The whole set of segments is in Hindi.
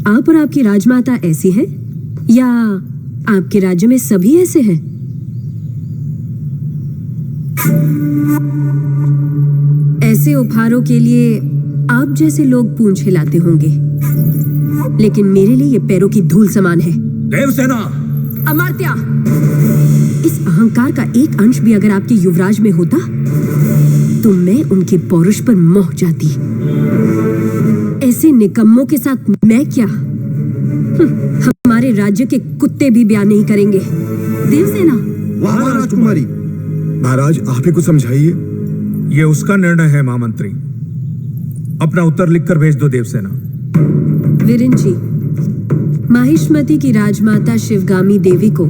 आप और आपकी राजमाता ऐसी हैं या आपके राज्य में सभी ऐसे हैं? ऐसे उपहारों के लिए आप जैसे लोग पूंछ हिलाते होंगे, लेकिन मेरे लिए ये पैरों की धूल समान है। देवसेना! अमात्या! इस अहंकार का एक अंश भी अगर आपके युवराज में होता तो मैं उनके पौरुष पर मोह जाती। ऐसे निकम्मों के साथ मैं क्या? हमारे राज्य के कुत्ते भी ब्याह नहीं करेंगे। देवसेना! वाह राजकुमारी! महाराज, आप ही को समझाइए। ये उसका निर्णय है महामंत्री। अपना उत्तर लिखकर भेज दो देवसेना। विरिंची, माहिष्मति की राजमाता शिवगामी देवी को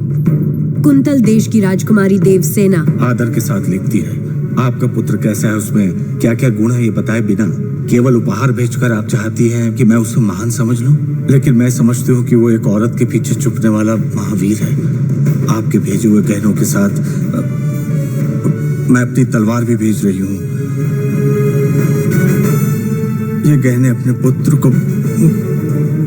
कुंतल देश की राजकुमारी देवसेना आदर के साथ लिखती है। आपका पुत्र कैसा है, उसमें क्या क्या गुण है, ये बताए बिना केवल उपहार भेजकर आप चाहती हैं कि मैं उसे महान समझ लूं। लेकिन मैं समझती हूँ कि वो एक औरत के पीछे छुपने वाला महावीर है। आपके भेजे हुए गहनों के साथ मैं अपनी तलवार भी भेज रही हूँ। ये गहने अपने पुत्र को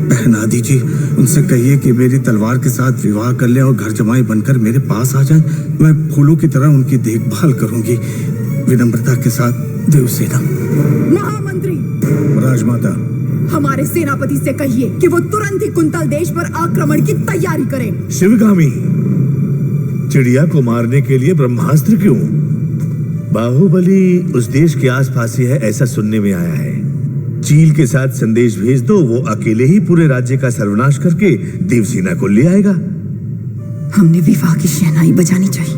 पहना दीजिए। उनसे कहिए कि मेरी तलवार के साथ विवाह कर ले और घर जमाई बनकर मेरे पास आ जाए। मैं फूलों की तरह उनकी देखभाल करूंगी। विनम्रता के साथ, देवसेना। महामंत्री! राजमाता, हमारे सेनापति से कहिए कि वो तुरंत ही कुंतल देश पर आक्रमण की तैयारी करे। शिवगामी, चिड़िया को मारने के लिए ब्रह्मास्त्र क्यों? बाहुबली उस देश के आसपास ही है, ऐसा सुनने में आया है। चील के साथ संदेश भेज दो, वो अकेले ही पूरे राज्य का सर्वनाश करके देवसेना को ले आएगा। हमने विवाह की शहनाई बजानी चाहिए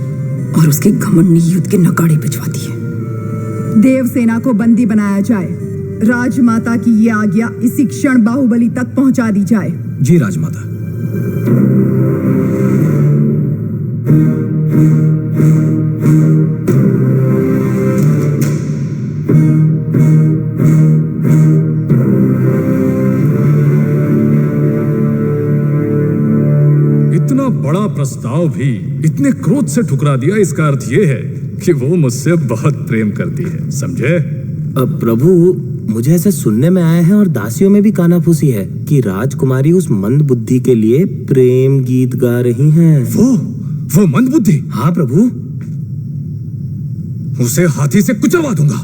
और उसके घमंड ने युद्ध के नगाड़े भिजवा दिए। देवसेना को बंदी बनाया जाए। राजमाता की ये आज्ञा इसी क्षण बाहुबली तक पहुंचा दी जाए। जी राजमाता। इतना बड़ा प्रस्ताव भी इतने क्रोध से ठुकरा दिया, इसका अर्थ यह है कि वो मुझसे बहुत प्रेम करती है, समझे? प्रभु, मुझे ऐसा सुनने में आया है और दासियों में भी कानाफूसी है कि राजकुमारी उस मंद बुद्धि के लिए प्रेम गीत गा रही हैं। वो मंद बुद्धि? हाँ प्रभु। उसे हाथी से कुचलवा दूंगा।